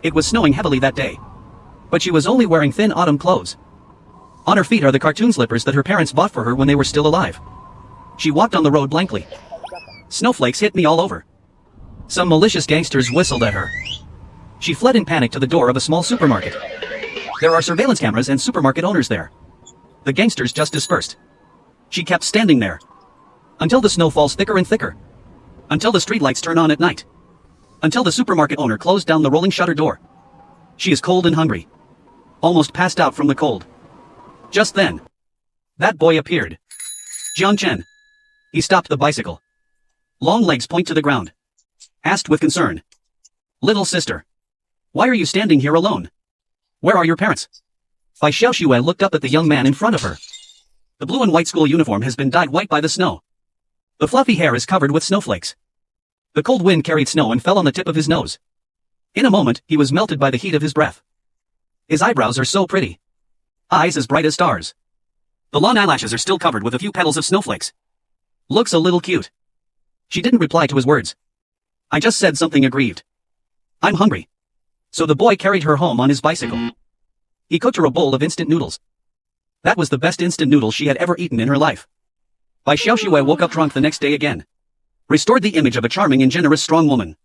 It was snowing heavily that day. But she was only wearing thin autumn clothes. On her feet are the cartoon slippers that her parents bought for her when they were still alive. She walked on the road blankly. Snowflakes hit me all over. Some malicious gangsters whistled at her. She fled in panic to the door of a small supermarket. There are surveillance cameras and supermarket owners there. The gangsters just dispersed. She kept standing there. Until the snow falls thicker and thicker. Until the streetlights turn on at night. Until the supermarket owner closed down the rolling shutter door. She is cold and hungry. Almost passed out from the cold. Just then, that boy appeared. Jiang Chen. He stopped the bicycle. Long legs point to the ground. Asked with concern. Little sister. Why are you standing here alone? Where are your parents? Bai Xiaoxue looked up at the young man in front of her. The blue and white school uniform has been dyed white by the snow. The fluffy hair is covered with snowflakes. The cold wind carried snow and fell on the tip of his nose. In a moment, he was melted by the heat of his breath. His eyebrows are so pretty. Eyes as bright as stars. The long eyelashes are still covered with a few petals of snowflakes. Looks a little cute. She didn't reply to his words. I just said something aggrieved. I'm hungry. So the boy carried her home on his bicycle. He cooked her a bowl of instant noodles. That was the best instant noodles she had ever eaten in her life. Bai Xiaoxue woke up drunk the next day again. Restored the image of a charming and generous strong woman.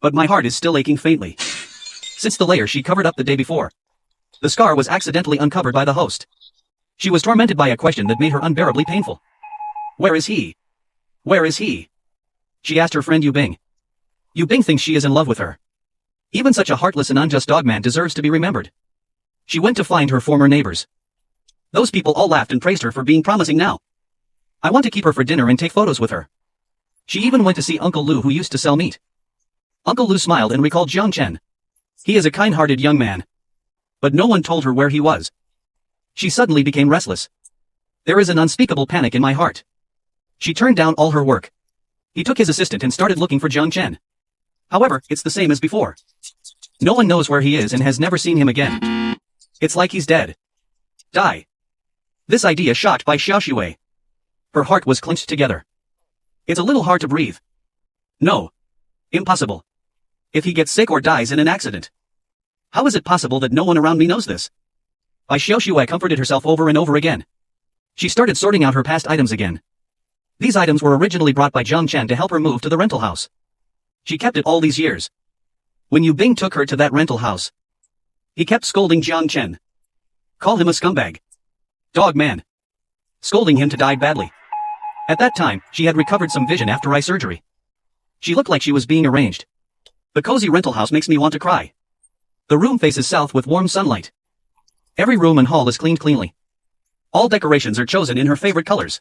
But my heart is still aching faintly. Since the layer she covered up the day before. The scar was accidentally uncovered by the host. She was tormented by a question that made her unbearably painful. Where is he? Where is he? She asked her friend Yu Bing. Yu Bing thinks she is in love with her. Even such a heartless and unjust dogman deserves to be remembered. She went to find her former neighbors. Those people all laughed and praised her for being promising now. I want to keep her for dinner and take photos with her. She even went to see Uncle Lu, who used to sell meat. Uncle Lu smiled and recalled Jiang Chen. He is a kind-hearted young man. But no one told her where he was. She suddenly became restless. There is an unspeakable panic in my heart. She turned down all her work. He took his assistant and started looking for Jiang Chen. However, it's the same as before. No one knows where he is and has never seen him again. It's like he's dead. Die. This idea shocked Bai Xiaoxue. Her heart was clenched together. It's a little hard to breathe. No. Impossible. If he gets sick or dies in an accident. How is it possible that no one around me knows this? Bai Xiaoxue comforted herself over and over again. She started sorting out her past items again. These items were originally brought by Jiang Chen to help her move to the rental house. She kept it all these years. When Yu Bing took her to that rental house, he kept scolding Jiang Chen. Call him a scumbag. Dog man. Scolding him to die badly. At that time, she had recovered some vision after eye surgery. She looked like she was being arranged. The cozy rental house makes me want to cry. The room faces south with warm sunlight. Every room and hall is cleaned cleanly. All decorations are chosen in her favorite colors.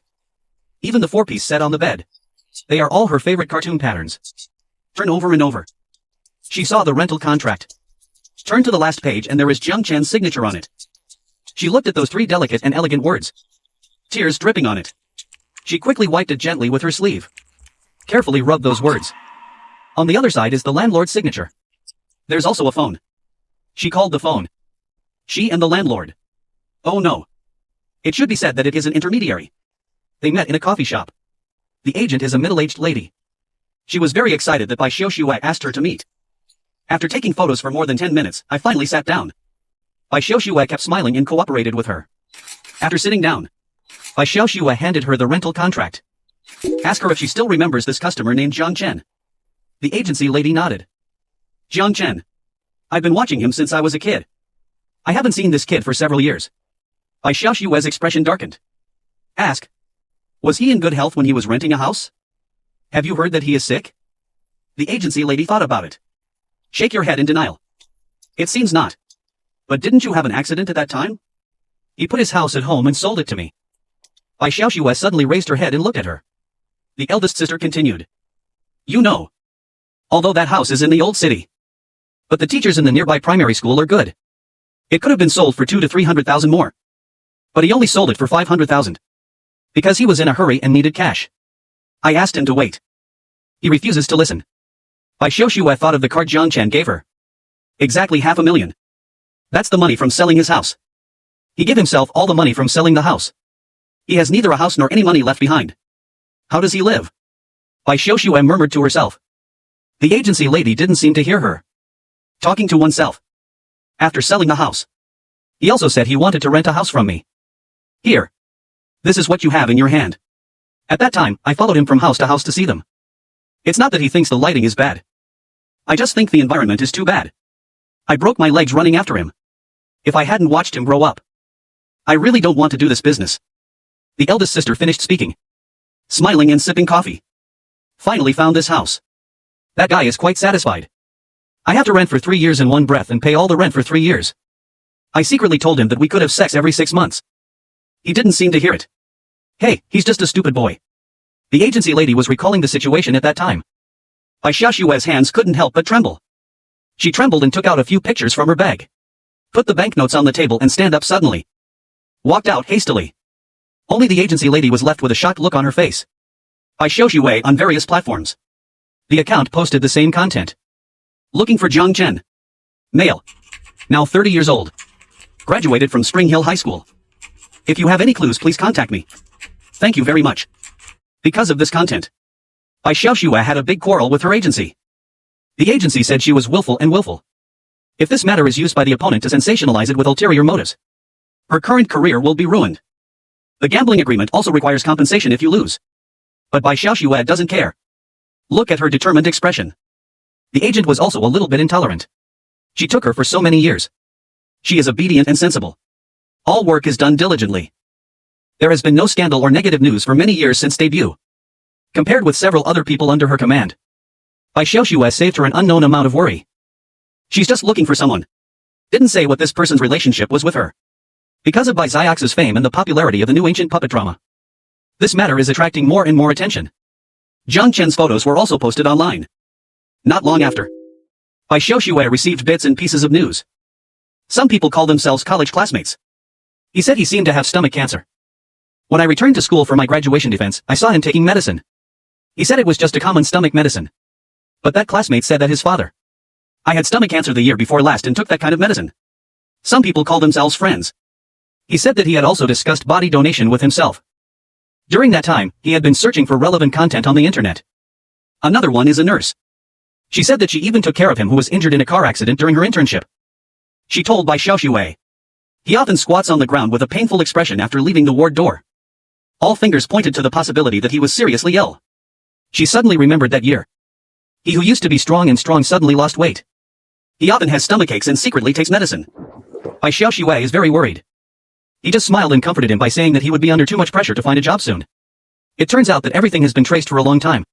Even the four-piece set on the bed. They are all her favorite cartoon patterns. Turn over and over. She saw the rental contract. Turn to the last page and there is Jiang Chen's signature on it. She looked at those three delicate and elegant words. Tears dripping on it. She quickly wiped it gently with her sleeve. Carefully rubbed those words. On the other side is the landlord's signature. There's also a phone. She called the phone. She and the landlord. Oh no. It should be said that it is an intermediary. They met in a coffee shop. The agent is a middle-aged lady. She was very excited that Bai Xiaoxue asked her to meet. After taking photos for more than 10 minutes, I finally sat down. Bai Xiaoxue kept smiling and cooperated with her. After sitting down, Bai Xiaoxue handed her the rental contract. Ask her if she still remembers this customer named Jiang Chen. The agency lady nodded. Jiang Chen. I've been watching him since I was a kid. I haven't seen this kid for several years. Bai Xiaoxue's expression darkened. Ask. Was he in good health when he was renting a house? Have you heard that he is sick? The agency lady thought about it. Shake your head in denial. It seems not. But didn't you have an accident at that time? He put his house at home and sold it to me. Bai Xiaoxue suddenly raised her head and looked at her. The eldest sister continued. You know. Although that house is in the old city. But the teachers in the nearby primary school are good. It could have been sold for 200,000 to 300,000 more. But he only sold it for 500,000. Because he was in a hurry and needed cash. I asked him to wait. He refuses to listen. Bai Xiaoxue thought of the card Jiang Chen gave her. Exactly 500,000. That's the money from selling his house. He gave himself all the money from selling the house. He has neither a house nor any money left behind. How does he live? Bai Xiaoxue murmured to herself. The agency lady didn't seem to hear her. Talking to oneself. After selling the house. He also said he wanted to rent a house from me. Here. This is what you have in your hand. At that time, I followed him from house to house to see them. It's not that he thinks the lighting is bad. I just think the environment is too bad. I broke my legs running after him. If I hadn't watched him grow up. I really don't want to do this business. The eldest sister finished speaking. Smiling and sipping coffee. Finally found this house. That guy is quite satisfied. I have to rent for 3 years in one breath and pay all the rent for 3 years. I secretly told him that we could have sex every 6 months. He didn't seem to hear it. Hey, he's just a stupid boy. The agency lady was recalling the situation at that time. Bai Xiaoxue's hands couldn't help but tremble. She trembled and took out a few pictures from her bag. Put the banknotes on the table and stand up suddenly. Walked out hastily. Only the agency lady was left with a shocked look on her face. Bai Xiaoxue on various platforms. The account posted the same content. Looking for Jiang Chen. Male. Now 30 years old. Graduated from Spring Hill High School. If you have any clues, please contact me. Thank you very much. Because of this content, Bai Xiaoxue had a big quarrel with her agency. The agency said she was willful and willful. If this matter is used by the opponent to sensationalize it with ulterior motives, her current career will be ruined. The gambling agreement also requires compensation if you lose. But Bai Xiaoxue doesn't care. Look at her determined expression. The agent was also a little bit intolerant. She took her for so many years. She is obedient and sensible. All work is done diligently. There has been no scandal or negative news for many years since debut. Compared with several other people under her command, Bai Xiaoxue saved her an unknown amount of worry. She's just looking for someone. Didn't say what this person's relationship was with her. Because of Bai Xiaoxue's fame and the popularity of the new ancient puppet drama, this matter is attracting more and more attention. Jiang Chen's photos were also posted online. Not long after, Bai Xiaoxue received bits and pieces of news. Some people call themselves college classmates. He said he seemed to have stomach cancer. When I returned to school for my graduation defense, I saw him taking medicine. He said it was just a common stomach medicine. But that classmate said that his father. I had stomach cancer the year before last and took that kind of medicine. Some people call themselves friends. He said that he had also discussed body donation with himself. During that time, he had been searching for relevant content on the internet. Another one is a nurse. She said that she even took care of him who was injured in a car accident during her internship. She told Bai Xiaoxue. He often squats on the ground with a painful expression after leaving the ward door. All fingers pointed to the possibility that he was seriously ill. She suddenly remembered that year. He who used to be strong and strong suddenly lost weight. He often has stomachaches and secretly takes medicine. Bai Xiaoxue is very worried. He just smiled and comforted him by saying that he would be under too much pressure to find a job soon. It turns out that everything has been traced for a long time.